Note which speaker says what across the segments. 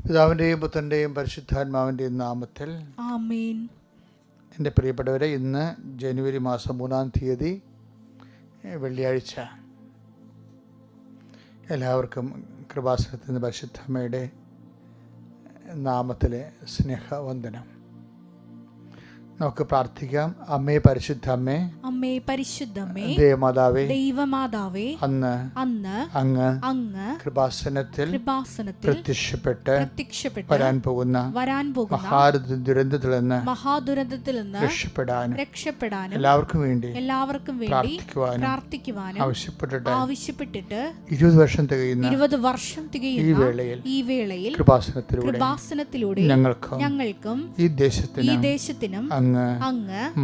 Speaker 1: പിതാവിൻ്റെയും പുത്രൻ്റെയും പരിശുദ്ധാത്മാവിൻ്റെയും നാമത്തിൽ
Speaker 2: ആമേൻ.
Speaker 1: എൻ്റെ പ്രിയപ്പെട്ടവരെ, ഇന്ന് ജനുവരി മാസം 3-ാം തീയതി വെള്ളിയാഴ്ച. എല്ലാവർക്കും കൃപാസനത്തിൽ നിന്ന് പരിശുദ്ധമ്മയുടെ നാമത്തിലെ സ്നേഹവന്ദനം. നമുക്ക് പ്രാർത്ഥിക്കാം. അമ്മേ പരിശുദ്ധ അമ്മേ,
Speaker 2: അമ്മേ പരിശുദ്ധമ്മേ,
Speaker 1: ദേവമാതാവേ,
Speaker 2: ദൈവമാതാവേ,
Speaker 1: അന്ന് അങ്ങ് കൃപാസനത്തിൽ പ്രത്യക്ഷപ്പെട്ട് വരാൻ പോകുന്ന മഹാദുരന്തത്തിൽ നിന്ന് രക്ഷപ്പെടാനും എല്ലാവർക്കും വേണ്ടി പ്രാർത്ഥിക്കുവാനും ആവശ്യപ്പെട്ടിട്ട് 20 വർഷം തികയുന്ന ഈ വേളയിൽ കൃപാസനത്തിലൂടെ ഞങ്ങൾക്കും ഈ ദേശത്തിനും അങ്ങ്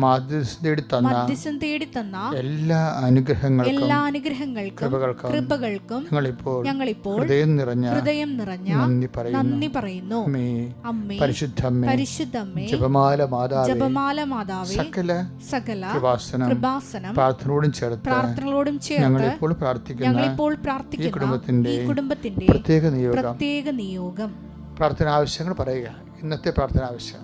Speaker 1: മധ്യസ്ഥം തേടി തന്ന എല്ലാ അനുഗ്രഹങ്ങൾക്കും കൃപകൾക്കും ഞങ്ങളിപ്പോൾ ഹൃദയം നിറഞ്ഞ നന്ദി പറയുന്നു. പരിശുദ്ധമ്മേ, ജപമാല മാതാവേ, സകല കൃപാസനം പ്രാർത്ഥനയോടും ചേർത്ത് ഞങ്ങളിപ്പോൾ പ്രാർത്ഥിക്കുന്ന ഈ കുടുംബത്തിന്റെ പ്രത്യേക നിയോഗം. പ്രാർത്ഥന ആവശ്യങ്ങൾ പറയുക. ഇന്നത്തെ പ്രാർത്ഥന ആവശ്യം: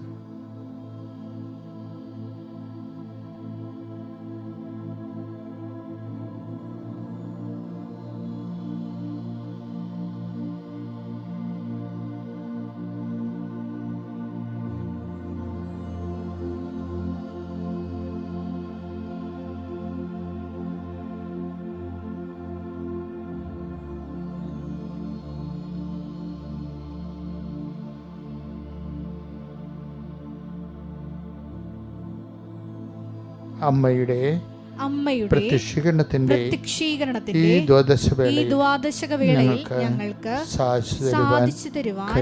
Speaker 1: അമ്മയുടെ പ്രത്യക്ഷീകരണത്തിന്റെ ഈ ദ്വാദശകവേളയിൽ ഞങ്ങൾക്ക് സാധിച്ചു തരുവാൻ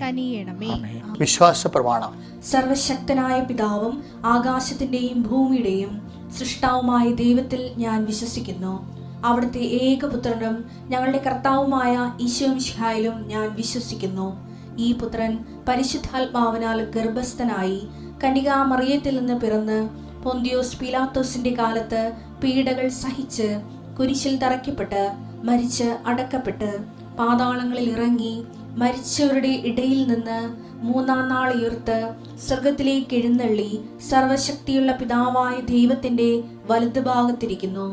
Speaker 1: കനിയണമേ. വിശ്വാസ പ്രമാണം.
Speaker 2: സർവശക്തനായ പിതാവും ആകാശത്തിന്റെയും ഭൂമിയുടെയും സൃഷ്ടാവുമായ ദൈവത്തിൽ ഞാൻ വിശ്വസിക്കുന്നു. അവിടുത്തെ ഏകപുത്രനും ഞങ്ങളുടെ കർത്താവുമായ ഈശോമിശിഹായിലും ഞാൻ വിശ്വസിക്കുന്നു. ഈ പുത്രൻ പരിശുദ്ധാത്മാവിനാൽ ഗർഭസ്ഥനായി കന്യകാമറിയത്തിൽ നിന്ന് പിറന്ന് പൊന്തിയോസ് പീലാത്തോസിന്റെ കാലത്ത് പീഡകൾ സഹിച്ച് കുരിശിൽ തറയ്ക്കപ്പെട്ട് മരിച്ച് അടക്കപ്പെട്ട് പാതാളങ്ങളിൽ ഇറങ്ങി മരിച്ചവരുടെ ഇടയിൽ നിന്ന് 3-ാം നാൾ ഉയർത്ത് സ്വർഗത്തിലേക്ക് എഴുന്നള്ളി സർവശക്തിയുള്ള പിതാവായ ദൈവത്തിന്റെ വലതുഭാഗത്തിരിക്കുന്നു.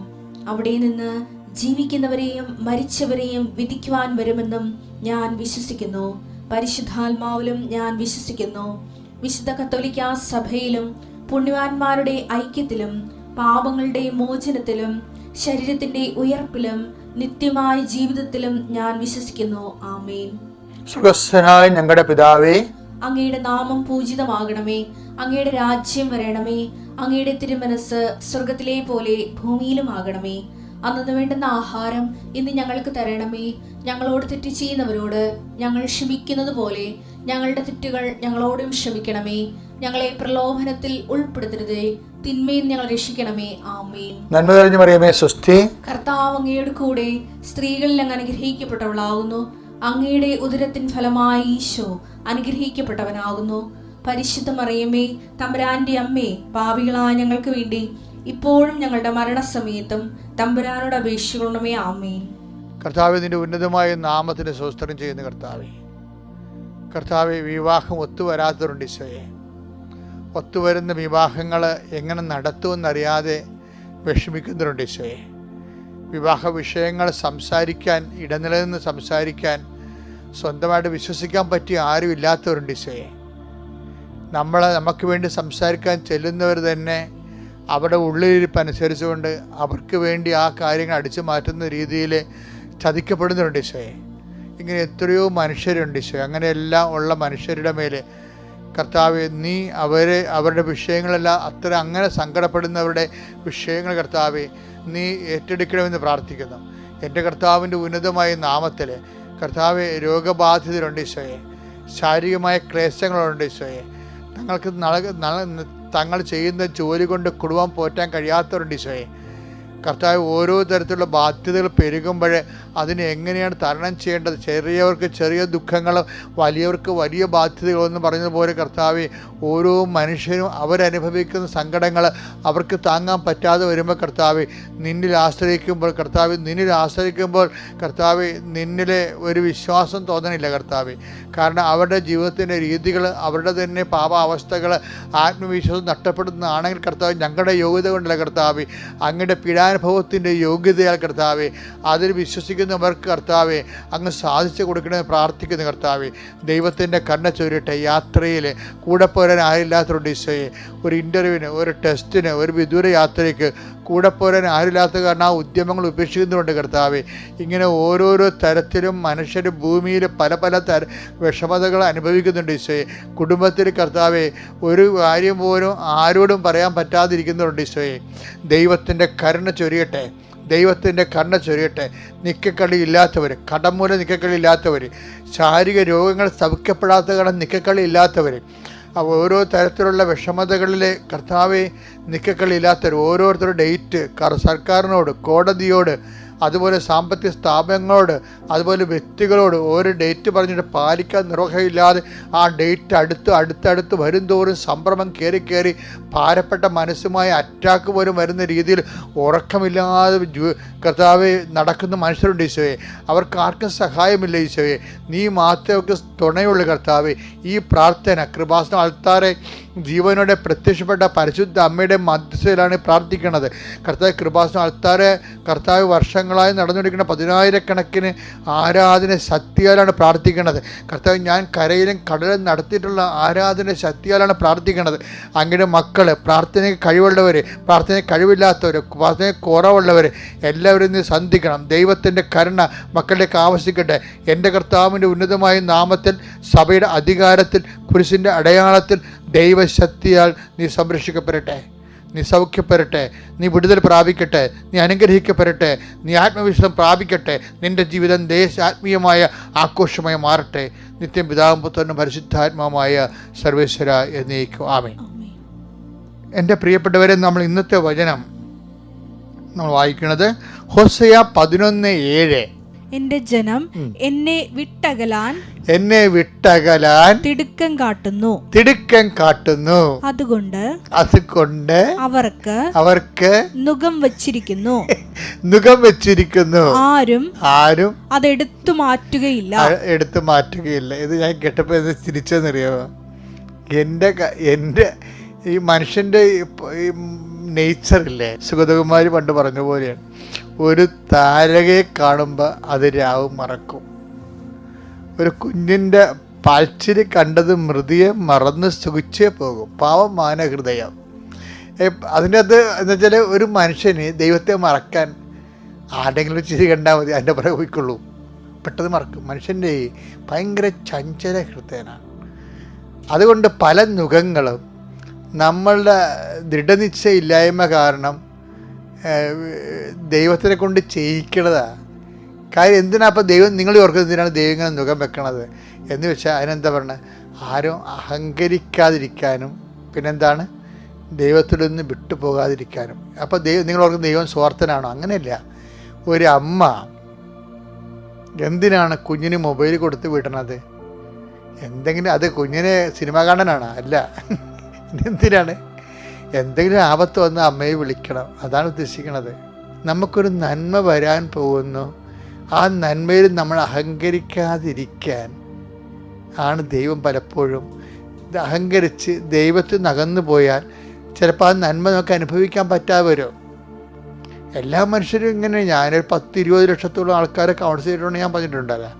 Speaker 2: അവിടെ നിന്ന് ജീവിക്കുന്നവരെയും മരിച്ചവരെയും വിധിക്കുവാൻ വരുമെന്നും ഞാൻ വിശ്വസിക്കുന്നു. പരിശുദ്ധാത്മാവിലും ഞാൻ വിശ്വസിക്കുന്നു. വിശുദ്ധ കത്തോലിക്കാ സഭയിലും പുണ്യവാന്മാരുടെ ഐക്യത്തിലും പാപങ്ങളുടെ മോചനത്തിലും ശരീരത്തിന്റെ ഉയർപ്പിലും നിത്യമായ ജീവിതത്തിലും ഞാൻ വിശ്വസിക്കുന്നു. ആമേൻ.
Speaker 1: സ്വർഗ്ഗസ്ഥനായ ഞങ്ങളുടെ പിതാവേ,
Speaker 2: അങ്ങയുടെ നാമം പൂജിതമാകണമേ. അങ്ങയുടെ രാജ്യം വരണമേ. അങ്ങയുടെ തിരുമനസ് സ്വർഗത്തിലെ പോലെ ഭൂമിയിലുമാകണമേ. അന്നു വേണ്ടുന്ന ആഹാരം ഇന്ന് ഞങ്ങൾക്ക് തരണമേ. ഞങ്ങളോട് തെറ്റ് ചെയ്യുന്നവരോട് ഞങ്ങൾ ക്ഷമിക്കുന്നത് പോലെ ഞങ്ങളുടെ തെറ്റുകൾ ഞങ്ങളോടും ക്ഷമിക്കണമേ. ഞങ്ങളെ പ്രലോഭനത്തിൽ ഉൾപ്പെടുത്തരുതേ, തിന്മയിൽ ഞങ്ങൾ രക്ഷിക്കണമേ. ആമേൻ.
Speaker 1: നന്മ നിറഞ്ഞ മറിയമേ, സ്വസ്തി.
Speaker 2: കർത്താവ് അങ്ങയുടെ കൂടെ സ്ത്രീകളിൽ അങ്ങ് അനുഗ്രഹിക്കപ്പെട്ടവളാകുന്നു. അങ്ങയുടെ ഉദരത്തിൻ ഫലമായി ഈശോ അനുഗ്രഹിക്കപ്പെട്ടവനാകുന്നു. പരിശുദ്ധ മറിയമേ, തമ്പുരാന്റെ അമ്മേ, പാപികളായ ഞങ്ങൾക്ക് വേണ്ടി ഇപ്പോഴും ഞങ്ങളുടെ മരണസമയത്തും തമ്പുരാനോട് അപേക്ഷിക്കണമേ. ആമേൻ.
Speaker 1: കർത്താവേ, നിന്റെ ഉന്നതമായ നാമത്തിന് സ്വസ്ത്രം ചെയ്യുന്ന കർത്താവേ, വിവാഹം ഒത്തുവരാത്തവരുണ്ട് ഈശോയെ. ഒത്തുവരുന്ന വിവാഹങ്ങൾ എങ്ങനെ നടത്തുമെന്നറിയാതെ വിഷമിക്കുന്നവരുണ്ട് ഈശോയെ. വിവാഹ വിഷയങ്ങൾ സംസാരിക്കാൻ, ഇടനിലനിന്ന് സംസാരിക്കാൻ സ്വന്തമായിട്ട് വിശ്വസിക്കാൻ പറ്റിയ ആരും ഇല്ലാത്തവരുണ്ട് ഈശോയെ. നമുക്ക് വേണ്ടി സംസാരിക്കാൻ ചെല്ലുന്നവർ തന്നെ അവിടെ ഉള്ളിലിരിപ്പനുസരിച്ചുകൊണ്ട് അവർക്ക് വേണ്ടി ആ കാര്യങ്ങൾ അടിച്ചു മാറ്റുന്ന രീതിയിൽ ചതിക്കപ്പെടുന്നവരുണ്ട് ഈശോയെ. ഇങ്ങനെ എത്രയോ മനുഷ്യരുണ്ട് ഈശോയെ. അങ്ങനെയെല്ലാം ഉള്ള മനുഷ്യരുടെ മേൽ കർത്താവേ, നീ അവരുടെ വിഷയങ്ങളെല്ലാം അങ്ങനെ സങ്കടപ്പെടുന്നവരുടെ വിഷയങ്ങൾ കർത്താവേ, നീ ഏറ്റെടുക്കണമെന്ന് പ്രാർത്ഥിക്കുന്നു. എൻ്റെ കർത്താവിൻ്റെ ഉന്നതമായ നാമത്തിൽ കർത്താവേ, രോഗബാധിതരുണ്ട് ഈശോയെ. ശാരീരികമായ ക്ലേശങ്ങളുണ്ട് ഈശോയെ. തങ്ങൾ ചെയ്യുന്ന ജോലി കൊണ്ട് കുടുംബം പോറ്റാൻ കഴിയാത്തവരുണ്ട് ഈശോയെ. കർത്താവ് ഓരോ തരത്തിലുള്ള ബാധ്യതകൾ പെരുകുമ്പോൾ അതിനെ എങ്ങനെയാണ് തരണം ചെയ്യേണ്ടത്, ചെറിയവർക്ക് ചെറിയ ദുഃഖങ്ങളും വലിയവർക്ക് വലിയ ബാധ്യതകളെന്ന് പറഞ്ഞതുപോലെ കർത്താവ് ഓരോ മനുഷ്യരും അവരനുഭവിക്കുന്ന സങ്കടങ്ങൾ അവർക്ക് താങ്ങാൻ പറ്റാതെ വരുമ്പോൾ കർത്താവ് നിന്നിൽ ആശ്രയിക്കുമ്പോൾ കർത്താവ് നിന്നിലെ ഒരു വിശ്വാസം തോന്നണില്ല കർത്താവ്. കാരണം അവരുടെ ജീവിതത്തിൻ്റെ രീതികൾ, അവരുടെ തന്നെ പാപാവസ്ഥകൾ, ആത്മവിശ്വാസം നഷ്ടപ്പെടുന്നതാണെങ്കിൽ കർത്താവ് ഞങ്ങളുടെ യോഗ്യത കൊണ്ടല്ല കർത്താവ്, അങ്ങയുടെ പീഡാനുഭവത്തിൻ്റെ യോഗ്യതയാൽ കർത്താവ് അതിൽ വിശ്വസിക്കുന്നവർക്ക് കർത്താവ് അങ്ങ് സാധിച്ചു കൊടുക്കണമെന്ന് പ്രാർത്ഥിക്കുന്നു കർത്താവ്. ദൈവത്തിൻ്റെ കരുണ ചൊരിയട്ടെ. യാത്രയിൽ കൂടെ പോരാൻ ആരില്ലാത്തവരുണ്ട് ഈശോയെ. ഒരു ഇൻ്റർവ്യൂവിന്, ഒരു ടെസ്റ്റിന്, ഒരു വിദൂര യാത്രയ്ക്ക് കൂടെ പോരാൻ ആരില്ലാത്ത കാരണം ആ ഉദ്യമങ്ങൾ ഉപേക്ഷിക്കുന്നുണ്ട് കർത്താവ്. ഇങ്ങനെ ഓരോരോ തരത്തിലും മനുഷ്യർ ഭൂമിയിൽ പല പല വിഷമതകൾ അനുഭവിക്കുന്നുണ്ട് ഈശോയെ. കുടുംബത്തിൽ കർത്താവെ ഒരു കാര്യം പോലും ആരോടും പറയാൻ പറ്റാതിരിക്കുന്നുണ്ട് ഈശോയെ. ദൈവത്തിൻ്റെ കരുണ ചൊരിയട്ടെ. നിക്കക്കളി ഇല്ലാത്തവർ, കടം മൂലം നിക്കക്കളി ഇല്ലാത്തവർ, ശാരീരിക രോഗങ്ങൾ സൗഖ്യപ്പെടാത്ത കാരണം നിക്കക്കളി ഇല്ലാത്തവർ, ഓരോ തരത്തിലുള്ള വിഷമതകളിലെ കർത്താവെ നിക്കക്കളി ഇല്ലാത്തവർ, ഓരോരുത്തരുടെ ഡേറ്റ് സർക്കാരിനോട്, കോടതിയോട്, അതുപോലെ സാമ്പത്തിക സ്ഥാപനങ്ങളോട്, അതുപോലെ വ്യക്തികളോട് ഓരോ ഡേറ്റ് പറഞ്ഞിട്ട് പാലിക്കാൻ നിർവഹമില്ലാതെ ആ ഡേറ്റ് അടുത്തടുത്ത് വരും തോറും സംഭ്രമം കയറി ഭാരപ്പെട്ട മനസ്സുമായി അറ്റാക്ക് പോലും വരുന്ന രീതിയിൽ ഉറക്കമില്ലാതെ കർത്താവെ നടക്കുന്ന മനുഷ്യരുണ്ട് ഈശോയെ. അവർക്ക് ആർക്കും സഹായമില്ല ഈശോയെ. നീ മാത്രമൊക്കെ തുണയുള്ള കർത്താവെ. ഈ പ്രാർത്ഥന കൃപാസന ആൾത്താരെ ജീവനോടെ പ്രത്യക്ഷപ്പെട്ട പരിശുദ്ധ അമ്മയുടെ മധ്യസ്ഥയിലാണ് പ്രാർത്ഥിക്കുന്നത് കർത്താവ്. കൃപാസന ആൾത്താരെ കർത്താവ് വർഷങ്ങളായി നടന്നുകൊണ്ടിരിക്കുന്ന 10,000-കണക്കിന് ആരാധന ശക്തിയാലാണ് പ്രാർത്ഥിക്കുന്നത് കർത്താവ്. ഞാൻ കരയിലും കടലും നടത്തിയിട്ടുള്ള ആരാധന ശക്തിയാലാണ് പ്രാർത്ഥിക്കുന്നത്. അങ്ങയുടെ മക്കൾ, പ്രാർത്ഥനയ്ക്ക് കഴിവുള്ളവർ, പ്രാർത്ഥനയ്ക്ക് കഴിവില്ലാത്തവർ, പ്രാർത്ഥനയ്ക്ക് കുറവുള്ളവർ എല്ലാവരും നീ സന്ധിക്കണം. ദൈവത്തിൻ്റെ കരുണ മക്കളിലേക്ക് ആവശ്യിക്കട്ടെ. എൻ്റെ കർത്താവിൻ്റെ ഉന്നതമായ നാമത്തിൽ, സഭയുടെ അധികാരത്തിൽ, കുരിശിൻ്റെ അടയാളത്തിൽ, ദൈവശക്തിയാൽ നീ സംരക്ഷിക്കപ്പെടട്ടെ, നീ സൗഖ്യപ്പെടട്ടെ, നീ വിടുതൽ പ്രാപിക്കട്ടെ, നീ അനുഗ്രഹിക്കപ്പെടട്ടെ, നീ ആത്മവിശ്വാസം പ്രാപിക്കട്ടെ. നിൻ്റെ ജീവിതം ആത്മീയമായ ആഘോഷമായി മാറട്ടെ. നിത്യം പിതാവും പുത്രനും പരിശുദ്ധാത്മാവുമായ സർവേശ്വര എന്നേക്കും ആമേൻ. എൻ്റെ പ്രിയപ്പെട്ടവരെ, നമ്മൾ ഇന്നത്തെ വചനം നമ്മൾ വായിക്കുന്നത് ഹോശേയ 11:7.
Speaker 3: എന്റെ ജനം എന്നെ വിട്ടകലാൻ തിടുക്കം കാട്ടുന്നു. അതുകൊണ്ട് അവർക്ക് നുകം വച്ചിരിക്കുന്നു. ആരും അതെടുത്തു മാറ്റുകയില്ല.
Speaker 1: ഇത് ഞാൻ കേട്ടപ്പോൾ ഇത് തിരിച്ചെന്നറിയാമോ? എൻ്റെ ഈ മനുഷ്യൻ്റെ നേച്ചറില്ലേ, സുഗതകുമാരി പണ്ട് പറഞ്ഞ പോലെയാണ്. ഒരു താരകയെ കാണുമ്പോൾ അത് രാവ് മറക്കും. ഒരു കുഞ്ഞിൻ്റെ പാൽച്ചിരി കണ്ടത് മൃതിയെ മറന്ന് സുഖിച്ചേ പോകും. പാവം മാനഹൃദയം. അതിൻ്റെ അത് എന്ന് വെച്ചാൽ ഒരു മനുഷ്യന് ദൈവത്തെ മറക്കാൻ ആരെങ്കിലും ചിരി കണ്ടാൽ മതി, അതിൻ്റെ പുറകെ പോയിക്കൊള്ളൂ, പെട്ടെന്ന് മറക്കും. മനുഷ്യൻ്റെ ഭയങ്കര ചഞ്ചല ഹൃദയനാണ്. അതുകൊണ്ട് പല നുഖങ്ങളും നമ്മളുടെ ദൃഢനിശ്ചയില്ലായ്മ കാരണം ദൈവത്തിനെ കൊണ്ട് ചെയ്യിക്കണതാണ്. കാര്യം എന്തിനാ അപ്പം ദൈവം, നിങ്ങൾ ഓർക്കുന്നത് എന്തിനാണ് ദൈവം ഇങ്ങനെ മുഖം വെക്കണത് എന്ന് വെച്ചാൽ അതിനെന്താ പറഞ്ഞത്, ആരും അഹങ്കരിക്കാതിരിക്കാനും പിന്നെന്താണ് ദൈവത്തിൽ നിന്ന് വിട്ടുപോകാതിരിക്കാനും. അപ്പോൾ നിങ്ങൾ ഓർക്കുന്നത് ദൈവം സ്വാർത്ഥനാണോ? അങ്ങനെയല്ല. ഒരു അമ്മ എന്തിനാണ് കുഞ്ഞിന് മൊബൈൽ കൊടുത്ത് വിടണത്? എന്തെങ്കിലും അത് കുഞ്ഞിനെ സിനിമ കാണാനാണ്? അല്ല. എന്തിനാണ്? എന്തെങ്കിലും ആപത്ത് വന്ന് അമ്മയെ വിളിക്കണം, അതാണ് ഉദ്ദേശിക്കുന്നത്. നമുക്കൊരു നന്മ വരാൻ പോകുന്നു, ആ നന്മയിൽ നമ്മൾ അഹങ്കരിക്കാതിരിക്കാൻ ആണ് ദൈവം പലപ്പോഴും. അഹങ്കരിച്ച് ദൈവത്തിൽ നിന്ന് അകന്നു പോയാൽ ചിലപ്പോൾ ആ നന്മ നമുക്ക് അനുഭവിക്കാൻ പറ്റാതെ വരും. എല്ലാ മനുഷ്യരും ഇങ്ങനെ, ഞാനൊരു 10-20 ലക്ഷത്തോളം ആൾക്കാരെ കൗൺസിൽ ചെയ്തിട്ടുണ്ടെന്ന് ഞാൻ പറഞ്ഞിട്ടുണ്ടല്ലോ.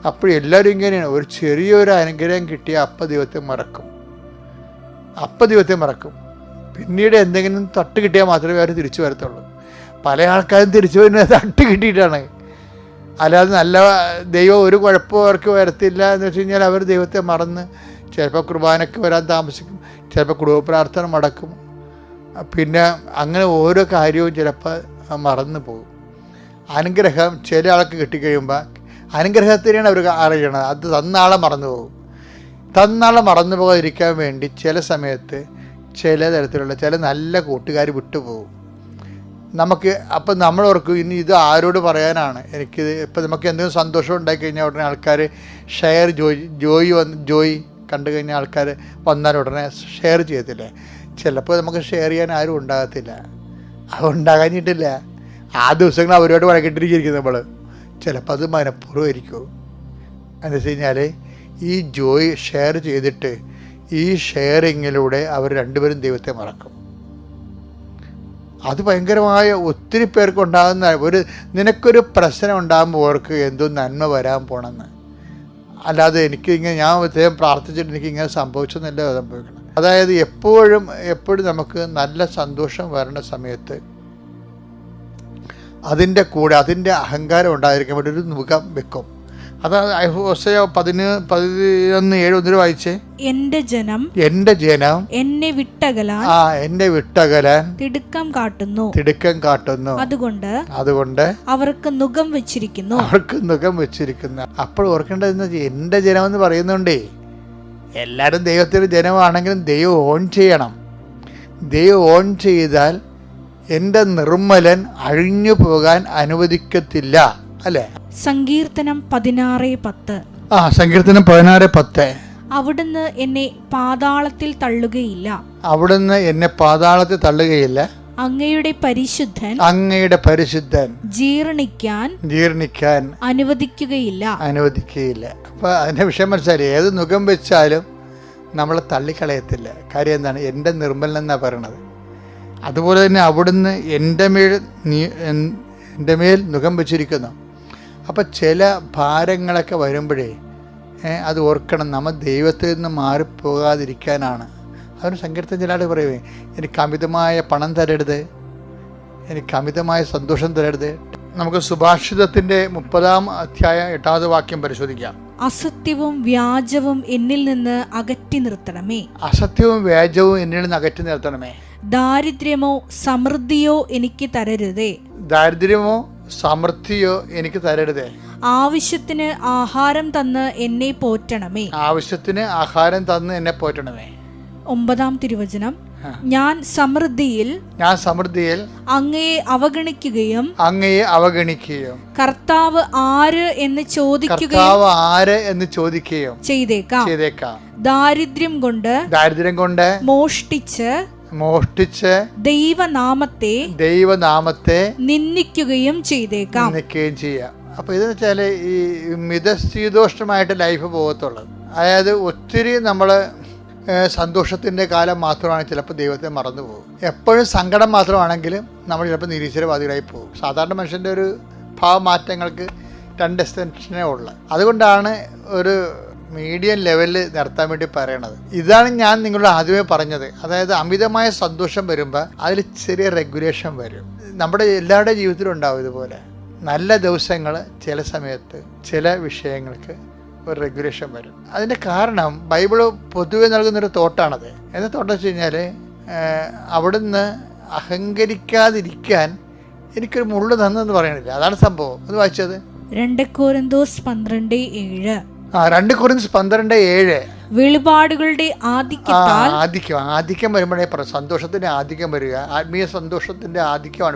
Speaker 1: അപ്പോഴെല്ലാവരും ഇങ്ങനെയാണ്. ഒരു ചെറിയൊരു അനുഗ്രഹം കിട്ടിയാൽ അപ്പം ദൈവത്തെ മറക്കും. പിന്നീട് എന്തെങ്കിലും തട്ട് കിട്ടിയാൽ മാത്രമേ അവർ തിരിച്ചു വരത്തുള്ളൂ. പല ആൾക്കാരും തിരിച്ചു വരുന്നത് തട്ട് കിട്ടിയിട്ടാണ്. അല്ലാതെ നല്ല ദൈവം ഒരു കുഴപ്പവും അവർക്ക് വരത്തില്ല എന്ന് വെച്ച് കഴിഞ്ഞാൽ അവർ ദൈവത്തെ മറന്ന് ചിലപ്പോൾ കുർബാനയ്ക്ക് വരാൻ താമസിക്കും, ചിലപ്പോൾ കുടുംബ പ്രാർത്ഥന മുടക്കും, പിന്നെ അങ്ങനെ ഓരോ കാര്യവും ചിലപ്പോൾ മറന്നു പോകും. അനുഗ്രഹം ചില ആൾക്ക് കിട്ടിക്കഴിയുമ്പോൾ അനുഗ്രഹത്തിനാണ് അവർ അറിയണത്, അത് തന്നാളെ മറന്നു പോകും. തന്നാളെ മറന്നു പോകാതിരിക്കാൻ വേണ്ടി ചില സമയത്ത് ചില തരത്തിലുള്ള ചില നല്ല കൂട്ടുകാർ വിട്ടുപോകും. നമുക്ക് അപ്പം നമ്മൾ ഓർക്കും ഇനി ഇത് ആരോട് പറയാനാണ് എനിക്കിത്. ഇപ്പം നമുക്ക് എന്തെങ്കിലും സന്തോഷം ഉണ്ടായിക്കഴിഞ്ഞാൽ ഉടനെ ആൾക്കാർ ഷെയർ ജോയി കണ്ടു കഴിഞ്ഞാൽ ആൾക്കാർ വന്നാൽ ഉടനെ ഷെയർ ചെയ്യത്തില്ലേ. ചിലപ്പോൾ നമുക്ക് ഷെയർ ചെയ്യാൻ ആരും ഉണ്ടാകത്തില്ല. അത് ഉണ്ടാകാഞ്ഞിട്ടില്ല, ആ ദിവസങ്ങൾ അവരോട് വഴക്കിട്ടിരിക്കും നമ്മൾ. ചിലപ്പോൾ അത് മനഃപൂർവ്വമായിരിക്കും. എന്ന് വെച്ച് കഴിഞ്ഞാൽ ഈ ജോയ് ഷെയർ ചെയ്തിട്ട് ഈ ഷെയറിങ്ങിലൂടെ അവർ രണ്ടുപേരും ദൈവത്തെ മറക്കും. അത് ഭയങ്കരമായ ഒത്തിരി പേർക്ക് ഉണ്ടാകുന്ന നിനക്കൊരു പ്രശ്നം ഉണ്ടാകുമ്പോൾ ഓർക്ക് എന്തോ നന്മ വരാൻ പോണെന്ന്. അല്ലാതെ എനിക്കിങ്ങനെ ഞാൻ അദ്ദേഹം പ്രാർത്ഥിച്ചിട്ട് എനിക്കിങ്ങനെ സംഭവിച്ചെന്നല്ല സംഭവിക്കണം. അതായത് എപ്പോഴും നമുക്ക് നല്ല സന്തോഷം വരണ സമയത്ത് അതിൻ്റെ കൂടെ അതിൻ്റെ അഹങ്കാരം ഉണ്ടായിരിക്കാൻ വേണ്ടി ഒരു മുഖം വെക്കും. അതാണ് ഹോശേയ 11:7 വായിച്ചേ.
Speaker 3: എന്റെ ജനം എന്നെ വിട്ടകലാൻ
Speaker 1: എന്നെ വിട്ടകലാൻ
Speaker 3: തിടുക്കം കാട്ടുന്നു.
Speaker 1: അതുകൊണ്ട്
Speaker 3: അവർക്ക് നുകം വെച്ചിരിക്കുന്നു.
Speaker 1: അപ്പോൾ ഓർക്കേണ്ടത് എന്റെ ജനം എന്ന് പറയുന്നുണ്ടേ, എല്ലാവരും ദൈവത്തിന്റെ ജനമാണെങ്കിലും ദൈവം ഓൺ ചെയ്യണം. ദൈവം ഓൺ ചെയ്താൽ എൻ്റെ നിർമ്മലൻ അഴിഞ്ഞു പോകാൻ അനുവദിക്കത്തില്ല. അല്ലേ?
Speaker 3: സങ്കീർത്തനം 16:10.
Speaker 1: സങ്കീർത്തനം 16:10.
Speaker 3: അവിടുന്ന് എന്നെ പാതാളത്തിൽ തള്ളുകയില്ല. അങ്ങയുടെ പരിശുദ്ധൻ ജീർണിക്കാൻ അനുവദിക്കുകയില്ല.
Speaker 1: അപ്പൊ അതിന്റെ വിഷയം മനസ്സിലായി. ഏത് മുഖം വെച്ചാലും നമ്മളെ തള്ളിക്കളയത്തില്ല. കാര്യം എന്താണ്? എൻ്റെ നിർമ്മലൻ എന്നാ പറയണത്. അതുപോലെ തന്നെ അവിടുന്ന് എൻ്റെ മേൽ മുഖം വെച്ചിരിക്കുന്നു. അപ്പം ചില ഭാരങ്ങളൊക്കെ വരുമ്പോഴേ അത് ഓർക്കണം, നമ്മൾ ദൈവത്തിൽ നിന്ന് മാറിപ്പോകാതിരിക്കാനാണ്. അതൊരു സങ്കീർത്തനം ചില ആൾ പറയുവേ, എനിക്ക് അമിതമായ പണം തരരുത്, എനിക്ക് അമിതമായ സന്തോഷം തരരുത്. നമുക്ക് സുഭാഷിതത്തിൻ്റെ 30-ാം വാക്യം പരിശോധിക്കാം.
Speaker 3: അസത്യവും വ്യാജവും എന്നിൽ നിന്ന് അകറ്റി നിർത്തണമേ. ദാരിദ്ര്യമോ സമൃദ്ധിയോ എനിക്ക് തരരുതേ. ആവശ്യത്തിന് ആഹാരം തന്ന് എന്നെ പോറ്റണമേ. 9-ാം തിരുവചനം. ഞാൻ സമൃദ്ധിയിൽ അങ്ങയെ അവഗണിക്കുകയും കർത്താവ് ആര് എന്ന് ചോദിക്കുകയും ചെയ്തേക്കാം. ദാരിദ്ര്യം കൊണ്ട് മോഷ്ടിച്ച് ദൈവനാമത്തെ നിന്ദിക്കുകയും ചെയ്തേക്കാം.
Speaker 1: അപ്പൊ ഇതെന്ന് വെച്ചാല് ഈ മിതശീതോഷ്ണമായിട്ട് ലൈഫ് പോകത്തുള്ളത്. അതായത് ഒത്തിരി നമ്മള് സന്തോഷത്തിന്റെ കാലം മാത്രമാണ് ചിലപ്പോൾ ദൈവത്തെ മറന്നു പോകും. എപ്പോഴും സങ്കടം മാത്രമാണെങ്കിലും നമ്മൾ ചിലപ്പോൾ നിരീശ്വരവാദികളായി പോകും. സാധാരണ മനുഷ്യന്റെ ഒരു ഭാവമാറ്റങ്ങൾക്ക് 2 എക്സ്റ്റൻഷനേ ഉള്ളു. അതുകൊണ്ടാണ് ഒരു മീഡിയം ലെവലിൽ നിർത്താൻ വേണ്ടി പറയണത്. ഇതാണ് ഞാൻ നിങ്ങളോട് ആദ്യമേ പറഞ്ഞത്. അതായത് അമിതമായ സന്തോഷം വരുമ്പോൾ അതിൽ ചെറിയ റെഗുലേഷൻ വരും. നമ്മുടെ എല്ലാവരുടെ ജീവിതത്തിലും ഉണ്ടാവും ഇതുപോലെ. നല്ല ദിവസങ്ങൾ ചില സമയത്ത് ചില വിഷയങ്ങൾക്ക് ഒരു റെഗുലേഷൻ വരും. അതിൻ്റെ കാരണം ബൈബിള് പൊതുവെ നൽകുന്നൊരു തോട്ടാണത്. എന്താ തോട്ടം വെച്ച് കഴിഞ്ഞാൽ, അവിടുന്ന് അഹങ്കരിക്കാതിരിക്കാൻ എനിക്കൊരു മുള്ളു തന്നെന്ന് പറയണില്ല. അതാണ് സംഭവം. അത് വായിച്ചത്
Speaker 3: 2 കൊരിന്തോസ് 12:7.
Speaker 1: 2 കൊരിന്തോസ് 12:7.
Speaker 3: വെളിപാടുകളുടെ
Speaker 1: ആധിക്യം വരുമ്പോഴേ സന്തോഷത്തിന്റെ ആധിക്യം വരിക. ആത്മീയ സന്തോഷത്തിന്റെ ആധിക്യമാണ്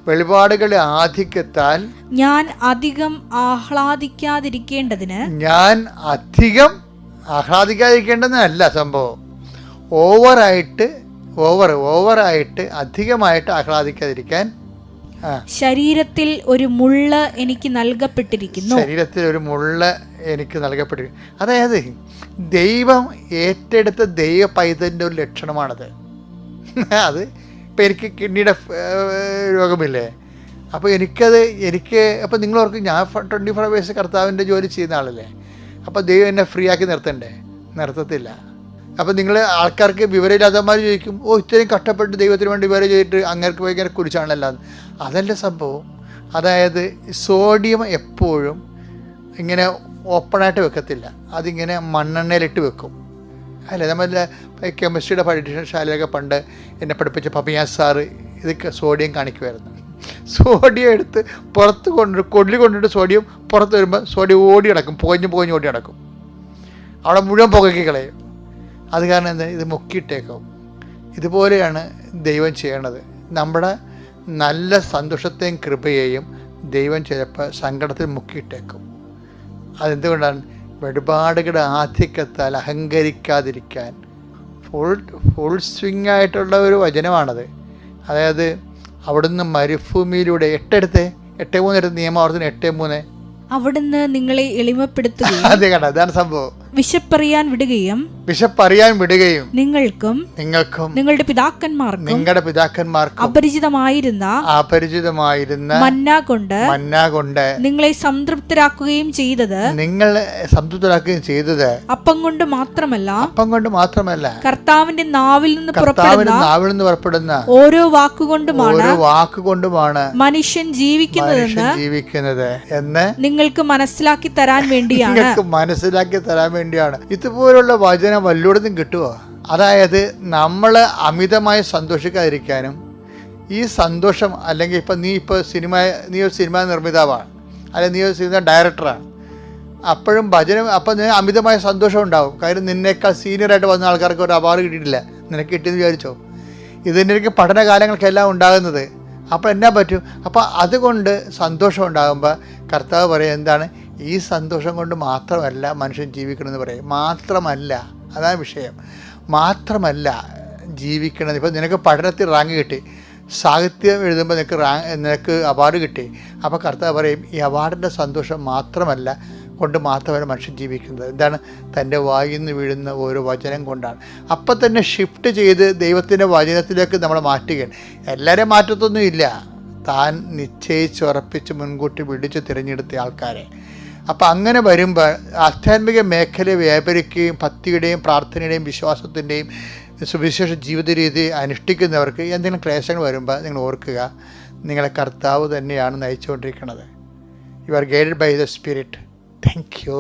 Speaker 1: വെളിപാടുകളുടെ ആധിക്യത്താൽ
Speaker 3: ഞാൻ അധികം ആഹ്ലാദിക്കാതിരിക്കേണ്ടതിനല്ല സംഭവം. ഓവറായിട്ട് അധികമായിട്ട് ആഹ്ലാദിക്കാതിരിക്കാൻ ശരീരത്തിൽ ഒരു മുള്ള് എനിക്ക് നൽകപ്പെട്ടിരിക്കുന്നു.
Speaker 1: അതായത് ദൈവം ഏറ്റെടുത്ത ദൈവ പൈതലിൻ്റെ ഒരു ലക്ഷണമാണത്. അത് ഇപ്പം എനിക്ക് കിഡ്നിയുടെ രോഗമില്ലേ, അപ്പോൾ അപ്പോൾ നിങ്ങൾ ഓർക്കും ഞാൻ 24 hours കർത്താവിൻ്റെ ജോലി ചെയ്യുന്ന ആളല്ലേ, അപ്പോൾ ദൈവം എന്നെ ഫ്രീ ആക്കി നിർത്തത്തില്ല. അപ്പോൾ നിങ്ങൾ ആൾക്കാർക്ക് വിവരമില്ലാത്തമാർ ചോദിക്കും, ഇത്രയും കഷ്ടപ്പെട്ട് ദൈവത്തിന് വേണ്ടി വിവരം ചെയ്തിട്ട് അങ്ങേർക്ക് ഭയങ്കര കുറിച്ചാണല്ലോ. അതല്ല സംഭവം. അതായത് സോഡിയം എപ്പോഴും ഇങ്ങനെ ഓപ്പണായിട്ട് വെക്കത്തില്ല, അതിങ്ങനെ മണ്ണെണ്ണയിലിട്ട് വെക്കും. അല്ലേ? നമ്മളെ കെമിസ്ട്രിയുടെ പഠനശാലയൊക്കെ പണ്ട് എന്നെ പഠിപ്പിച്ച പപ്പിയാ സാറ് ഇതൊക്കെ സോഡിയം കാണിക്കുമായിരുന്നു. സോഡിയം എടുത്ത് പുറത്ത് കൊണ്ടിട്ട് സോഡിയം പുറത്ത് വരുമ്പോൾ സോഡിയം ഓടി കിടക്കും, പോഞ്ഞ് ഓടി കിടക്കും. അവിടെ മുഴുവൻ പുകക്കി കളയും. അത് കാരണം എന്താ, ഇത് മുക്കിയിട്ടേക്കും. ഇതുപോലെയാണ് ദൈവം ചെയ്യണത്. നമ്മുടെ നല്ല സന്തോഷത്തെയും കൃപയെയും ദൈവം ചിലപ്പോൾ സങ്കടത്തിൽ മുക്കിയിട്ടേക്കും. അതെന്തുകൊണ്ടാണ്? വെളിപാടുകളുടെ ആധിക്യത്താൽ അഹങ്കരിക്കാതിരിക്കാൻ. ഫുൾ സ്വിങ് ആയിട്ടുള്ള ഒരു വചനമാണത്. അതായത് അവിടുന്ന് മരുഭൂമിയിലൂടെ 8:3 നിയമാവർത്തനം 8:3
Speaker 3: അവിടുന്ന് നിങ്ങളെ എളിമപ്പെടുത്തുകയും
Speaker 1: അതെ കണ്ട, അതാണ് സംഭവം.
Speaker 3: വിശപ്പറിയാൻ വിടുകയും നിങ്ങൾക്കും നിങ്ങളുടെ പിതാക്കന്മാർക്കും അപരിചിതമായിരുന്ന മന്ന കൊണ്ട് നിങ്ങളെ സംതൃപ്തരാക്കുകയും ചെയ്തത് അപ്പം കൊണ്ട് മാത്രമല്ല കർത്താവിന്റെ നാവിൽ നിന്ന് പുറപ്പെടുന്ന ഓരോ വാക്കുകൊണ്ടുമാണ് മനുഷ്യൻ ജീവിക്കുന്നത് എന്ന് നിങ്ങൾക്ക് മനസ്സിലാക്കി തരാൻ വേണ്ടിയാണ്.
Speaker 1: ഇതുപോലുള്ള വചനം വല്ലയിടത്തും കിട്ടുമോ? അതായത് നമ്മൾ അമിതമായി സന്തോഷിക്കാതിരിക്കാനും ഈ സന്തോഷം, അല്ലെങ്കിൽ ഇപ്പം നീ ഒരു സിനിമ നിർമ്മിതാവാണ്, അല്ലെങ്കിൽ നീ ഒരു സിനിമ ഡയറക്ടറാണ്, അപ്പോഴും വചനം അപ്പം അമിതമായ സന്തോഷം ഉണ്ടാവും. കാര്യം നിന്നേക്കാൾ സീനിയറായിട്ട് വന്ന ആൾക്കാർക്ക് ഒരു അവാർഡ് കിട്ടിയിട്ടില്ല, നിനക്ക് കിട്ടിയെന്ന് വിചാരിച്ചോ? ഇതിൻ്റെയൊക്കെ പഠനകാലങ്ങൾക്കെല്ലാം ഉണ്ടാകുന്നത്. അപ്പോൾ എന്നാ പറ്റും? അപ്പോൾ അതുകൊണ്ട് സന്തോഷം ഉണ്ടാകുമ്പോൾ കർത്താവ് പറയും എന്താണ്? ഈ സന്തോഷം കൊണ്ട് മാത്രമല്ല മനുഷ്യൻ ജീവിക്കണമെന്ന് പറയും. മാത്രമല്ല, അതാണ് വിഷയം. മാത്രമല്ല ജീവിക്കണത്. ഇപ്പോൾ നിനക്ക് പഠനത്തിൽ റാങ്ക് കിട്ടി, സാഹിത്യം എഴുതുമ്പോൾ നിനക്ക് അവാർഡ് കിട്ടി. അപ്പോൾ കർത്താവ് പറയും ഈ അവാർഡിൻ്റെ സന്തോഷം മാത്രമല്ല മനുഷ്യൻ ജീവിക്കുന്നത്. എന്താണ്? തൻ്റെ വായിൽ നിന്ന് വീഴുന്ന ഓരോ വചനം കൊണ്ടാണ്. അപ്പം തന്നെ ഷിഫ്റ്റ് ചെയ്ത് ദൈവത്തിൻ്റെ വചനത്തിലേക്ക് നമ്മൾ മാറ്റുകയാണ്. എല്ലാവരെയും മാറ്റത്തൊന്നുമില്ല, താൻ നിശ്ചയിച്ചുറപ്പിച്ച് മുൻകൂട്ടി വിളിച്ച് തിരഞ്ഞെടുത്ത ആൾക്കാരെ. അപ്പം അങ്ങനെ വരുമ്പോൾ ആധ്യാത്മിക മേഖല വ്യാപരിക്കുകയും ഭക്തിയുടെയും പ്രാർത്ഥനയുടെയും വിശ്വാസത്തിൻ്റെയും സുവിശേഷ ജീവിത രീതി അനുഷ്ഠിക്കുന്നവർക്ക് എന്തെങ്കിലും ക്ലേശങ്ങൾ വരുമ്പോൾ നിങ്ങൾ ഓർക്കുക, നിങ്ങളെ കർത്താവ് തന്നെയാണ് നയിച്ചുകൊണ്ടിരിക്കുന്നത്. You are guided by the spirit. Thank you.